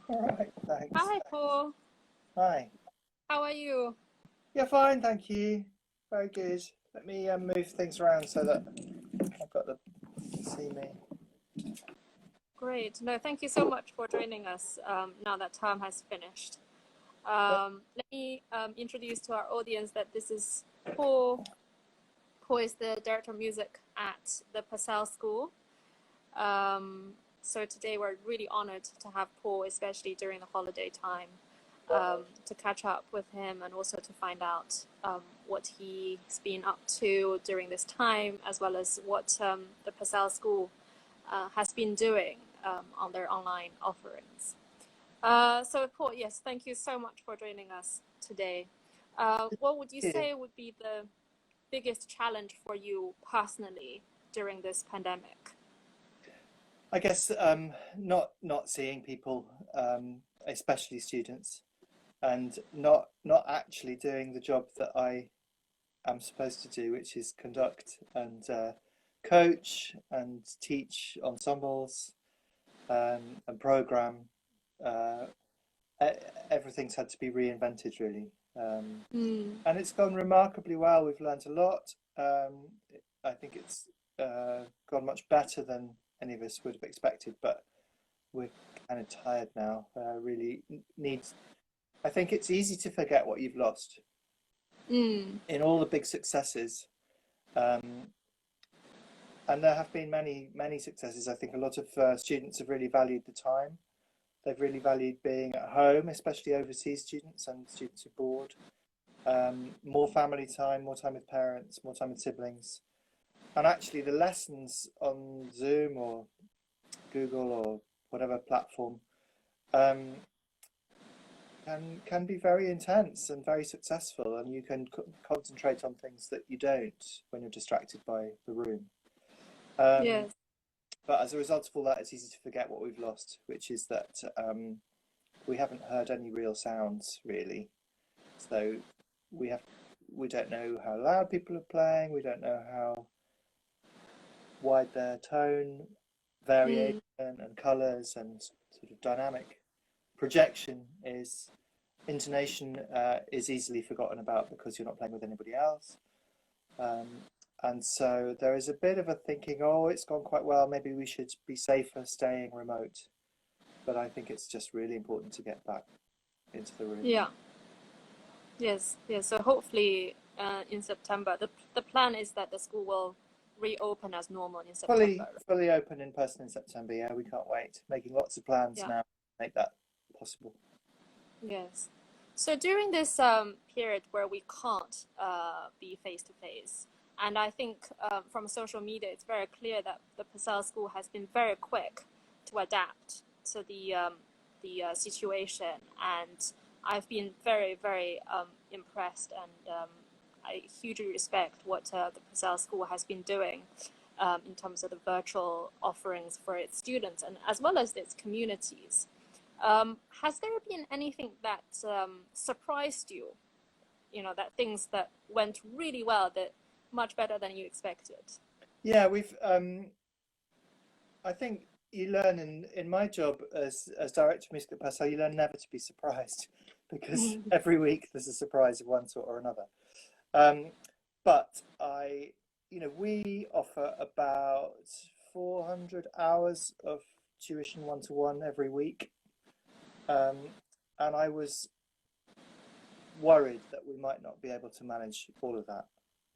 All right, thanks. Hi, Paul. Hi. How are you? Yeah, fine, thank you. Very good. Let me move things around so that I've got the see me. Great. No, thank you so much for joining us now that term has finished. Yep. Let me introduce to our audience that this is Paul. Paul is the director of music at the Purcell School. So today we're really honored to have Paul, especially during the holiday time, to catch up with him and also to find out what he's been up to during this time, as well as what the Purcell School has been doing on their online offerings. So Paul, yes, thank you so much for joining us today. What would you Thank you. say would be the biggest challenge for you personally during this pandemic? I guess not seeing people, especially students, and not actually doing the job that I am supposed to do, which is conduct and coach and teach ensembles and program. Uh, Everything's had to be reinvented, really. Mm. And it's gone remarkably well. We've learned a lot. I think it's gone much better than any of us would have expected, but we're kind of tired now. Really needs. I think it's easy to forget what you've lost Mm. in all the big successes. Um, and there have been many successes. I think a lot of students have really valued the time. They've really valued being at home, especially overseas students and students abroad. More family time, more time with parents, more time with siblings. And actually, the lessons on Zoom or Google or whatever platform um, can be very intense and very successful, and you can concentrate on things that you don't when you're distracted by the room. Um, Yes. but as a result of all that, it's easy to forget what we've lost, which is that we haven't heard any real sounds really. So we have we don't know how loud people are playing. We don't know how wide their tone variation Mm. and colours and sort of dynamic projection is. Intonation is easily forgotten about because you're not playing with anybody else. Um, and so there is a bit of a thinking, oh, it's gone quite well, maybe we should be safer staying remote. But I think it's just really important to get back into the room. Yeah. Yes. Yes. So hopefully, in September, the plan is that the school will reopen as normal in Fully, September. fully open in person in September. Yeah, we can't wait. Making lots of plans Yeah. now to make that possible. Yes. So during this period where we can't be face to face, and I think from social media, it's very clear that the Purcell School has been very quick to adapt to the situation, and I've been very impressed, and I hugely respect what the Purcell School has been doing in terms of the virtual offerings for its students and as well as its communities. Has there been anything that surprised you? You know, that things that went really well, that much better than you expected? Yeah, we've. I think you learn in my job as director of music at Purcell, you learn never to be surprised because every week there's a surprise of one sort or another. Um, but we offer about 400 hours of tuition one-to-one every week. Um, and I was worried that we might not be able to manage all of that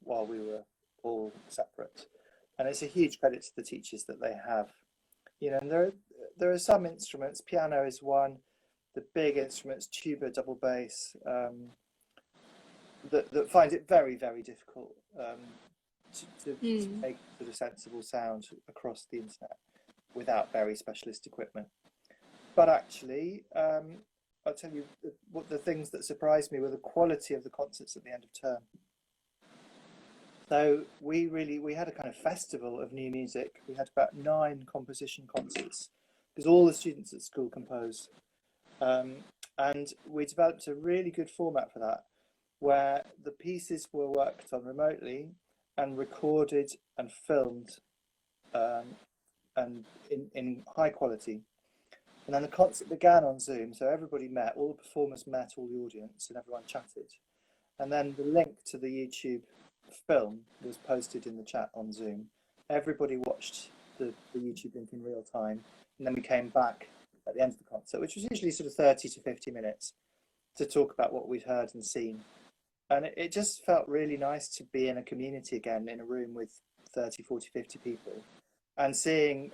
while we were all separate. And it's a huge credit to the teachers that they have. And there are some instruments. Piano is one. The big instruments, tuba, double bass, that find it very difficult to Mm. make sort of sensible sound across the internet without very specialist equipment. But actually, I'll tell you what the things that surprised me were the quality of the concerts at the end of term. So we had a kind of festival of new music. We had about 9 composition concerts because all the students at school compose, and we developed a really good format for that, where the pieces were worked on remotely and recorded and filmed, and in high quality. And then the concert began on Zoom, so everybody met, all the performers met all the audience, and everyone chatted. And then the link to the YouTube film was posted in the chat on Zoom. Everybody watched the YouTube link in real time, and then we came back at the end of the concert, which was usually sort of 30 to 50 minutes, to talk about what we'd heard and seen. And it just felt really nice to be in a community again, in a room with 30, 40, 50 people, and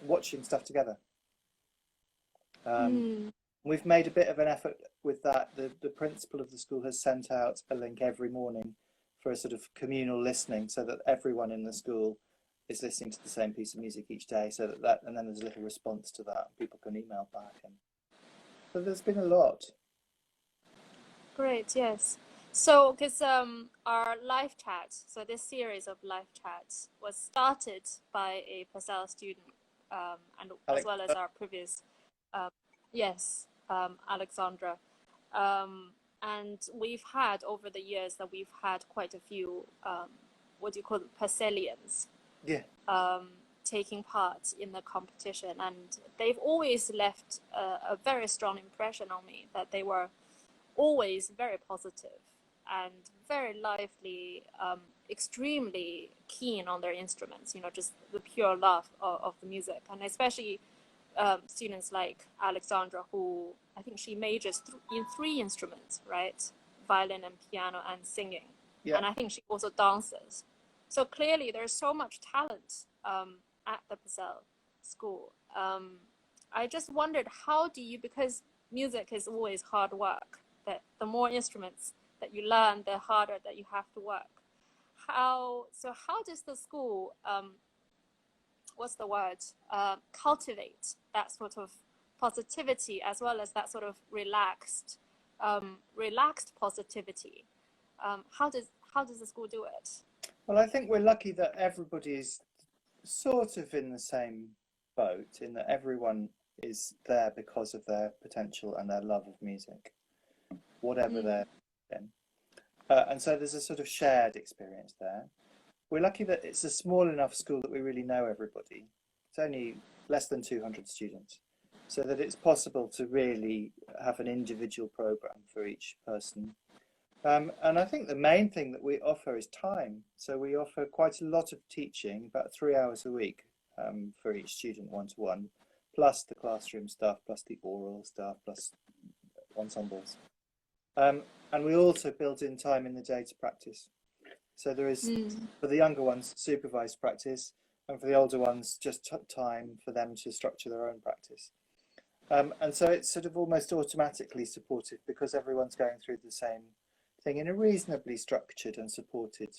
watching stuff together. We've made a bit of an effort with that. The principal of the school has sent out a link every morning for a sort of communal listening, so that everyone in the school is listening to the same piece of music each day, so that and then there's a little response to that. People can email back, and so there's been a lot. Great, yes. So, because our live chat, so this series of live chats was started by a Purcell student, and as well as our previous, Alexandra. And we've had, over the years, that we've had quite a few, what do you call them, Purcellians, taking part in the competition. And they've always left a very strong impression on me, that they were always very positive and very lively, extremely keen on their instruments, just the pure love of the music. And especially students like Alexandra, who I think she majors in 3 instruments, right? Violin and piano and singing. Yeah. And I think she also dances. So clearly there's so much talent at the Purcell school. I just wondered, how do you, because music is always hard work, that the more instruments that you learn, the harder that you have to work. How does the school, cultivate that sort of positivity, as well as that sort of relaxed positivity? How does the school do it? Well, I think we're lucky that everybody is sort of in the same boat, in that everyone is there because of their potential and their love of music, whatever they're in. And so there's a sort of shared experience there. We're lucky that it's a small enough school that we really know everybody. It's only less than 200 students, so that it's possible to really have an individual program for each person. And I think the main thing that we offer is time. So we offer quite a lot of teaching, about 3 hours a week for each student, one-to-one, plus the classroom stuff, plus the oral stuff, plus ensembles. And we also build in time in the day to practice. So there is, for the younger ones, supervised practice, and for the older ones, just time for them to structure their own practice. And so it's sort of almost automatically supportive, because everyone's going through the same thing in a reasonably structured and supported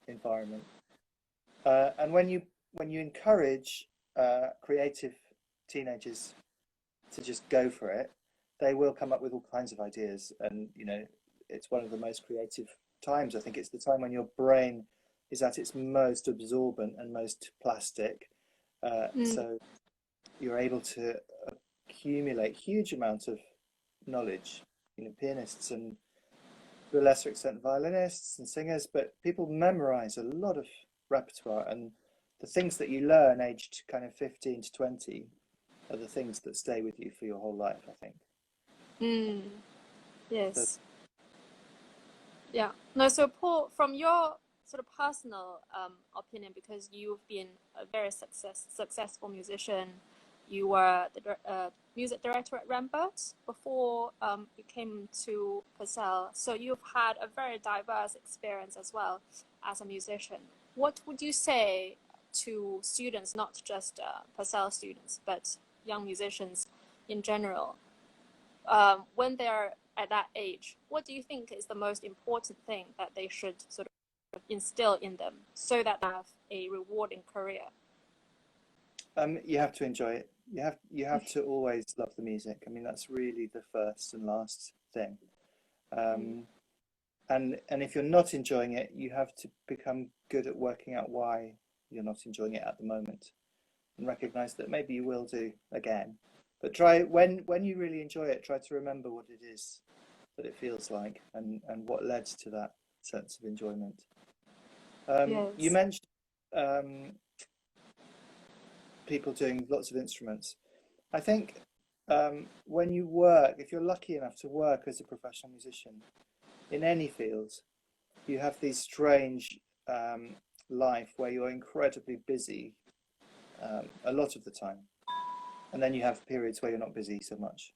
environment. And when you encourage creative teenagers to just go for it, they will come up with all kinds of ideas. And it's one of the most creative times. I think it's the time when your brain is at its most absorbent and most plastic. So you're able to accumulate huge amounts of knowledge. Pianists, and to a lesser extent violinists and singers, but people memorize a lot of repertoire, and the things that you learn aged kind of 15 to 20 are the things that stay with you for your whole life, I think. Yes. Yeah. No, so Paul, from your sort of personal opinion, because you've been a very successful musician, you were the music director at Rambert before you came to Purcell. So you've had a very diverse experience as well as a musician. What would you say to students, not just Purcell students, but young musicians in general, when they're at that age? What do you think is the most important thing that they should sort of instill in them so that they have a rewarding career? You have to enjoy it. You have to always love the music. I mean, that's really the first and last thing. And if you're not enjoying it, you have to become good at working out why you're not enjoying it at the moment, and recognize that maybe you will do again. But try, when you really enjoy it, try to remember what it is that it feels like, and what led to that sense of enjoyment. Yes. You mentioned people doing lots of instruments. I think when you work, if you're lucky enough to work as a professional musician in any field, you have these strange life where you're incredibly busy a lot of the time, and then you have periods where you're not busy so much,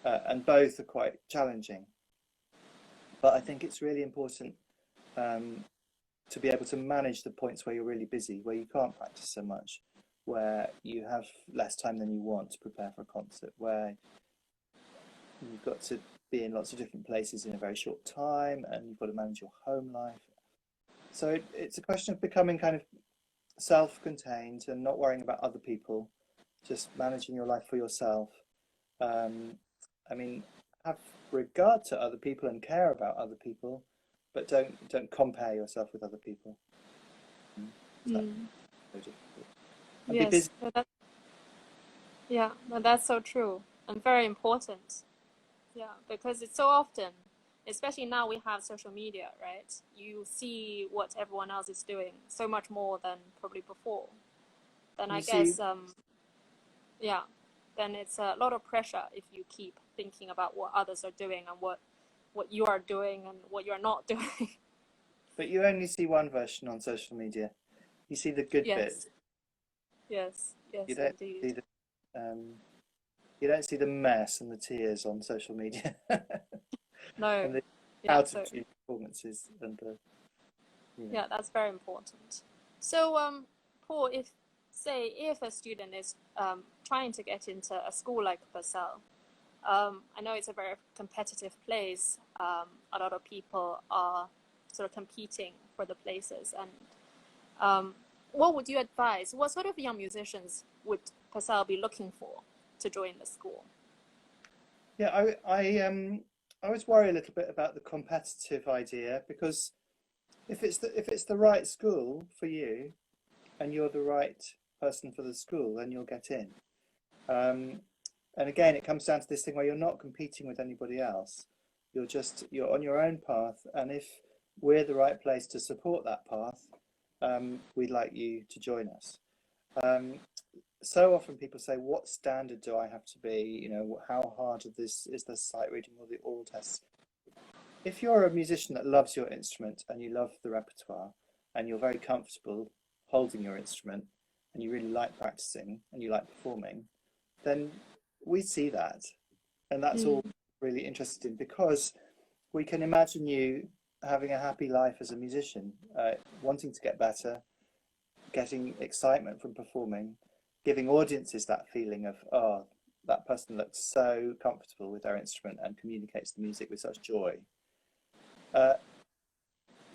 and both are quite challenging. But I think it's really important to be able to manage the points where you're really busy, where you can't practice so much, where you have less time than you want to prepare for a concert, where you've got to be in lots of different places in a very short time, and you've got to manage your home life. So it's a question of becoming kind of self-contained and not worrying about other people, just managing your life for yourself. I mean, have regard to other people and care about other people, but don't compare yourself with other people. So difficult. And be busy. Yeah, that's so true and very important. Yeah, because it's so often, especially now we have social media, right? You see what everyone else is doing so much more than probably before. Then I guess, yeah, then it's a lot of pressure if you keep thinking about what others are doing and what you are doing and what you're not doing. But you only see one version on social media. You see the good bits. Yes, You don't indeed. see you don't see the mess and the tears on social media. No. And the out of tune performances and the. Yeah, that's very important. So, Paul, if a student is trying to get into a school like Purcell, I know it's a very competitive place. A lot of people are sort of competing for the places. And what would you advise? What sort of young musicians would Purcell be looking for to join the school? Yeah, I always worry a little bit about the competitive idea, because if it's the right school for you and you're the right person for the school, then you'll get in. And again, it comes down to this thing where you're not competing with anybody else. You're on your own path, and if we're the right place to support that path, we'd like you to join us. So often people say, what standard do I have to be? You know, how hard is the sight reading or the oral tests? If you're a musician that loves your instrument and you love the repertoire and you're very comfortable holding your instrument and you really like practicing and you like performing, then we see that. And that's all really interested in, because we can imagine you having a happy life as a musician, wanting to get better, getting excitement from performing, giving audiences that feeling of, oh, that person looks so comfortable with their instrument and communicates the music with such joy. If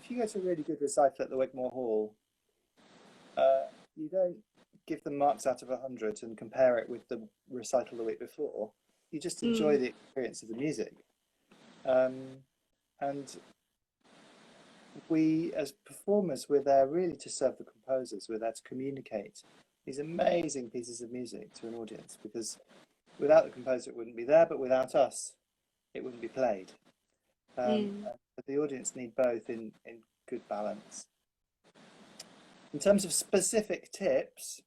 you go to a really good recital at the Wigmore Hall, you don't give them marks out of 100 and compare it with the recital the week before. You just enjoy the experience of the music. And we, as performers, we're there really to serve the composers. We're there to communicate these amazing pieces of music to an audience, because without the composer it wouldn't be there, but without us it wouldn't be played. But the audience need both in good balance. In terms of specific tips,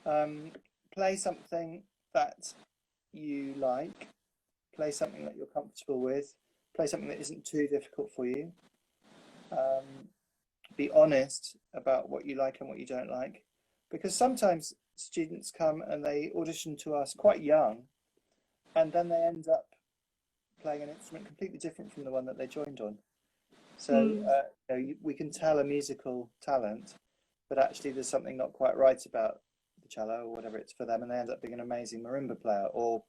play something that you like, play something that you're comfortable with, play something that isn't too difficult for you. Be honest about what you like and what you don't like, because sometimes students come and they audition to us quite young, and then they end up playing an instrument completely different from the one that they joined on. So you know, we can tell a musical talent, but actually there's something not quite right about the cello or whatever it's for them, and they end up being an amazing marimba player or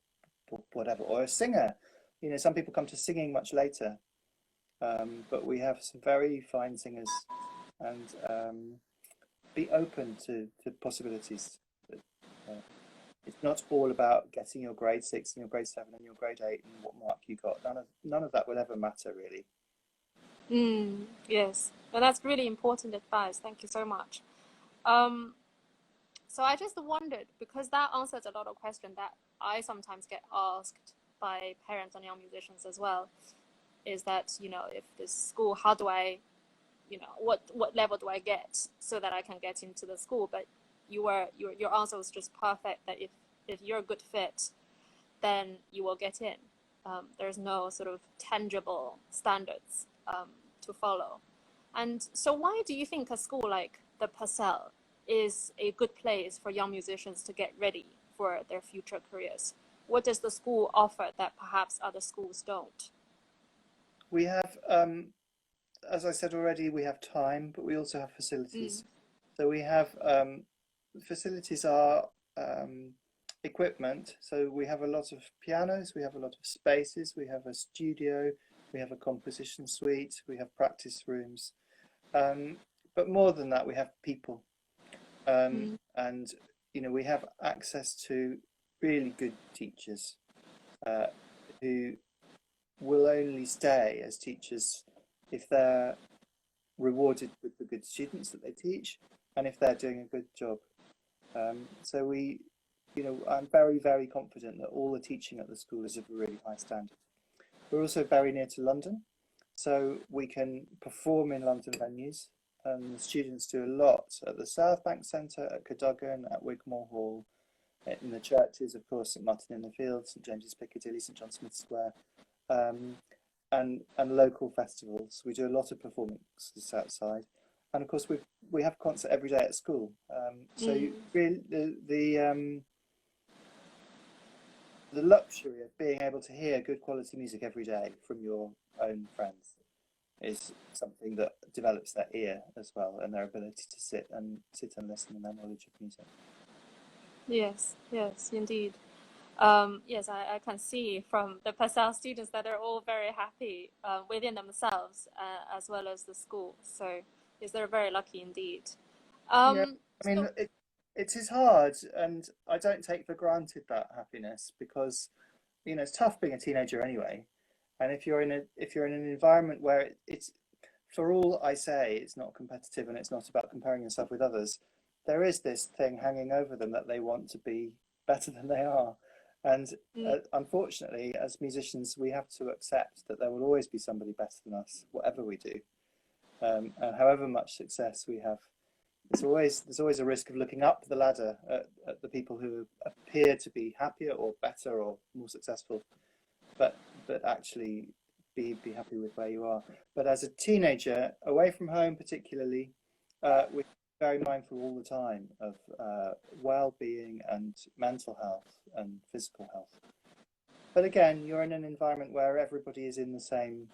whatever, or a singer. You know, some people come to singing much later, but we have some very fine singers, and be open to possibilities. It's not all about getting your grade 6 and your grade 7 and your grade 8 and what mark you got. None of that will ever matter, really. Yes, well, that's really important advice. Thank you so much. So I just wondered, because that answers a lot of questions that I sometimes get asked by parents and young musicians as well, is that, you know, if this school, how do I, you know, what level do I get so that I can get into the school? But your answer was just perfect, that if you're a good fit, then you will get in. There's no sort of tangible standards to follow. And so why do you think a school like the Purcell is a good place for young musicians to get ready for their future careers? What does the school offer that perhaps other schools don't? We have, as I said already, we have time, but we also have facilities. So we have facilities are equipment. So we have a lot of pianos, we have a lot of spaces, we have a studio, we have a composition suite, we have practice rooms. But more than that, we have people. And, you know, we have access to really good teachers who will only stay as teachers if they're rewarded with the good students that they teach and if they're doing a good job. So we, you know, I'm very, very confident that all the teaching at the school is of a really high standard. We're also very near to London, so we can perform in London venues. The students do a lot at the South Bank Centre, at Cadogan, at Wigmore Hall, in the churches, of course, St Martin in the Fields, St James's Piccadilly, St John Smith Square, and local festivals. We do a lot of performances outside, and of course we have concert every day at school. So really the luxury of being able to hear good quality music every day from your own friends is something that develops their ear as well, and their ability to sit and listen, and their knowledge of music. Yes, yes, indeed. Yes, I can see from the Purcell students that they're all very happy within themselves as well as the school. So yes, they're very lucky indeed. Yeah, I mean, it is hard, and I don't take for granted that happiness because, you know, it's tough being a teenager anyway. And if you're in an environment where it's, for all I say, it's not competitive and it's not about comparing yourself with others, there is this thing hanging over them that they want to be better than they are. And unfortunately, as musicians, we have to accept that there will always be somebody better than us, whatever we do. And however much success we have, there's always a risk of looking up the ladder at the people who appear to be happier or better or more successful, but actually be happy with where you are. But as a teenager, away from home particularly, we're very mindful all the time of well-being and mental health and physical health. But again, you're in an environment where everybody is in the same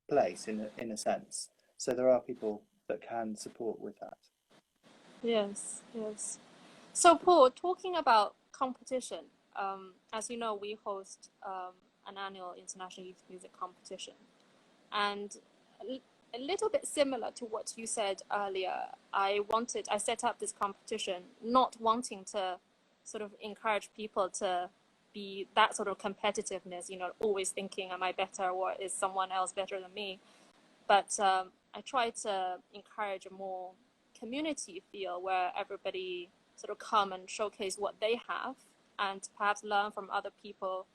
place in a sense. So there are people that can support with that. Yes, yes. So Paul, talking about competition, as you know, we host an annual International Youth Music Competition. And a little bit similar to what you said earlier, I set up this competition not wanting to sort of encourage people to be that sort of competitiveness, you know, always thinking, am I better or is someone else better than me? But I try to encourage a more community feel where everybody sort of come and showcase what they have and perhaps learn from other people.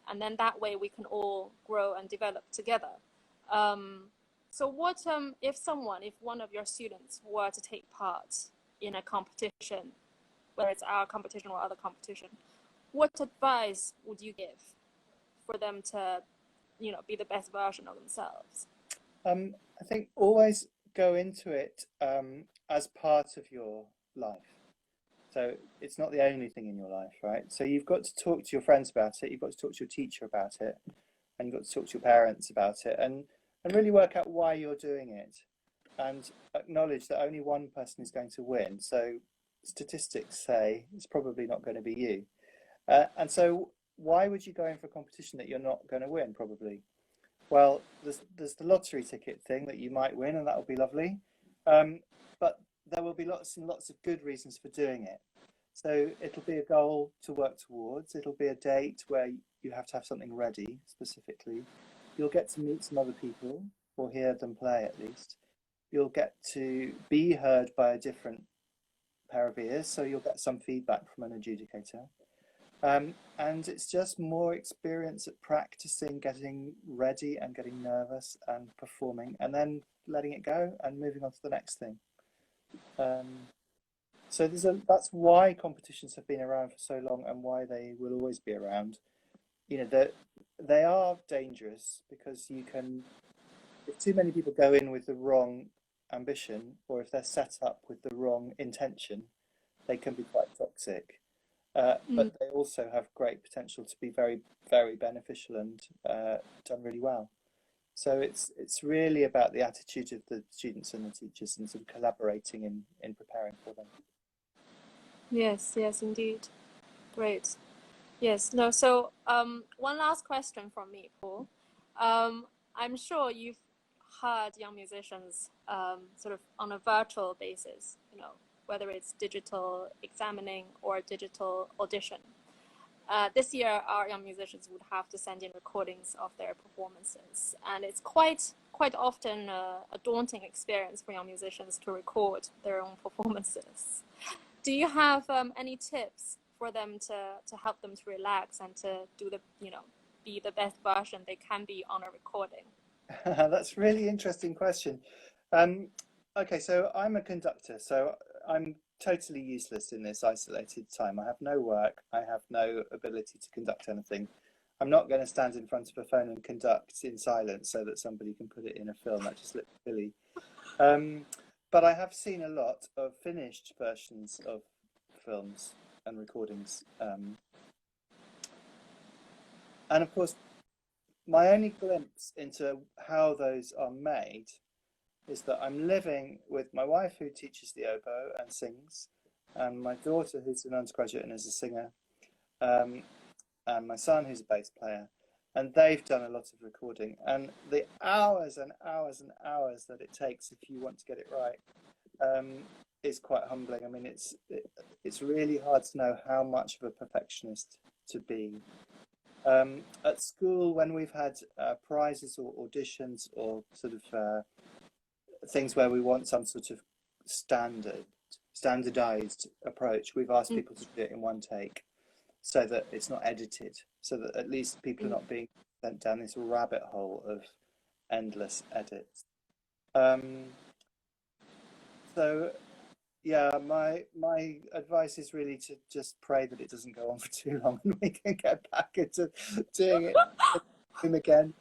And then that way we can all grow and develop together. So what if one of your students were to take part in a competition, whether it's our competition or other competition, what advice would you give for them to, you know, be the best version of themselves? I think always go into it as part of your life. So it's not the only thing in your life, right? So you've got to talk to your friends about it, you've got to talk to your teacher about it, and you've got to talk to your parents about it, and really work out why you're doing it, and acknowledge that only one person is going to win. So statistics say it's probably not going to be you. And so why would you go in for a competition that you're not going to win, probably? Well, there's the lottery ticket thing that you might win, and that will be lovely. But there will be lots and lots of good reasons for doing it. So it'll be a goal to work towards. It'll be a date where you have to have something ready specifically. You'll get to meet some other people, or hear them play at least. You'll get to be heard by a different pair of ears, so you'll get some feedback from an adjudicator. And it's just more experience at practicing, getting ready and getting nervous and performing, and then letting it go and moving on to the next thing. So that's why competitions have been around for so long and why they will always be around. that they are dangerous because if too many people go in with the wrong ambition, or if they're set up with the wrong intention, they can be quite toxic. Mm. But they also have great potential to be very, very beneficial and done really well. So it's really about the attitude of the students and the teachers and sort of collaborating in preparing for them. Yes, yes, indeed. Great. Yes, no, so one last question from me, Paul. I'm sure you've heard young musicians sort of on a virtual basis, whether it's digital examining or digital audition. This year, our young musicians would have to send in recordings of their performances, and it's quite often a daunting experience for young musicians to record their own performances. Do you have any tips for them to help them to relax and to do be the best version they can be on a recording? That's a really interesting question. Okay, so I'm a conductor, so I'm totally useless in this isolated time. I have no work, I have no ability to conduct anything. I'm not going to stand in front of a phone and conduct in silence so that somebody can put it in a film. That just looks silly. But I have seen a lot of finished versions of films and recordings. And of course, my only glimpse into how those are made is that I'm living with my wife, who teaches the oboe and sings, and my daughter, who's an undergraduate and is a singer, and my son, who's a bass player. And they've done a lot of recording, and the hours and hours and hours that it takes if you want to get it right is quite humbling. I mean, it's really hard to know how much of a perfectionist to be. At school, when we've had prizes or auditions or sort of things where we want some sort of standardized approach, we've asked people to do it in one take so that it's not edited, so that at least people are not being sent down this rabbit hole of endless edits. So yeah, my advice is really to just pray that it doesn't go on for too long and we can get back into doing it again,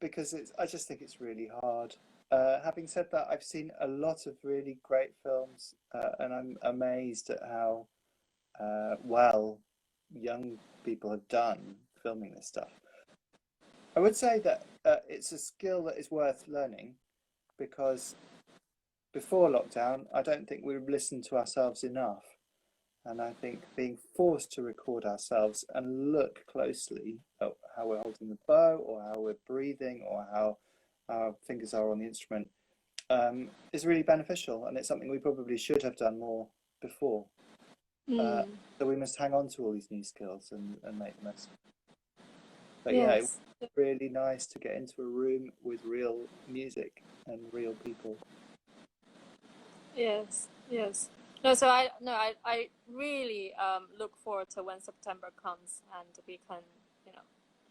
because I just think it's really hard. Having said that, I've seen a lot of really great films, and I'm amazed at how well young people have done filming this stuff. I would say that it's a skill that is worth learning, because before lockdown, I don't think we listened to ourselves enough. And I think being forced to record ourselves and look closely at how we're holding the bow, or how we're breathing, or how our fingers are on the instrument is really beneficial. And it's something we probably should have done more before. So we must hang on to all these new skills and make the most. But yes. Yeah, it's really nice to get into a room with real music and real people. Yes, yes. No, so I really look forward to when September comes and we can,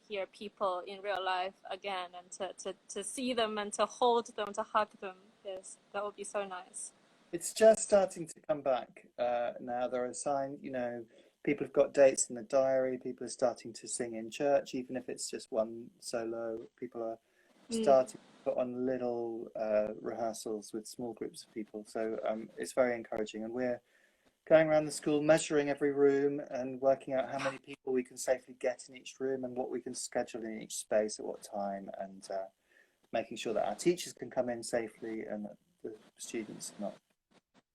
hear people in real life again, and to see them and to hold them, to hug them. Yes, that would be so nice. It's just starting to come back now. There are signs, people have got dates in the diary. People are starting to sing in church, even if it's just one solo. People are starting to put on little rehearsals with small groups of people. So it's very encouraging. And we're going around the school measuring every room and working out how many people we can safely get in each room and what we can schedule in each space at what time, and making sure that our teachers can come in safely and that the students are not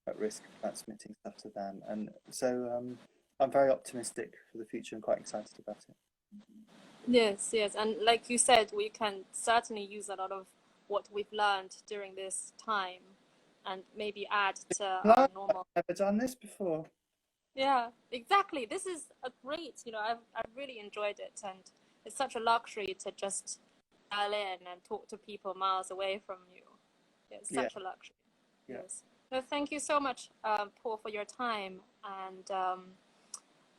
at risk of transmitting stuff to them. And so I'm very optimistic for the future and quite excited about it. Yes, yes. And like you said, we can certainly use a lot of what we've learned during this time and maybe add to our normal. I've never done this before. Yeah, exactly. This is a great, I've really enjoyed it, and it's such a luxury to just dial in and talk to people miles away from you. It's such a luxury. Yeah. Yes. So thank you so much, Paul, for your time, and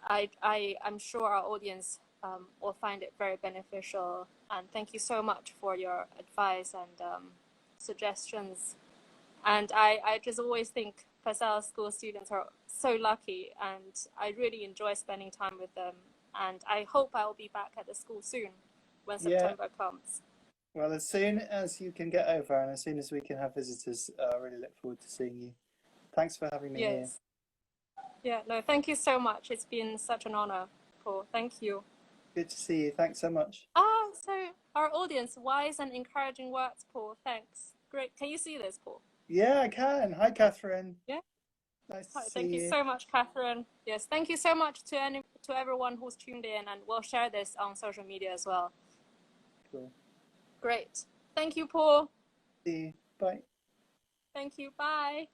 I'm sure our audience will find it very beneficial. And thank you so much for your advice and suggestions. And I just always think Purcell school students are so lucky, and I really enjoy spending time with them. And I hope I'll be back at the school soon when Yeah. September comes. Well, as soon as you can get over and as soon as we can have visitors, I really look forward to seeing you. Thanks for having me here. Yes. Yeah, no, thank you so much. It's been such an honor, Paul. Thank you. Good to see you. Thanks so much. Ah, so our audience, wise and encouraging words, Paul. Thanks. Great. Can you see this, Paul? Yeah, I can. Hi, Catherine. Yeah. Nice to Hi, see thank you you. so much, Catherine. Yes, thank you so much to everyone who's tuned in, and we'll share this on social media as well. Cool. Great. Thank you, Paul. See you. Bye. Thank you. Bye.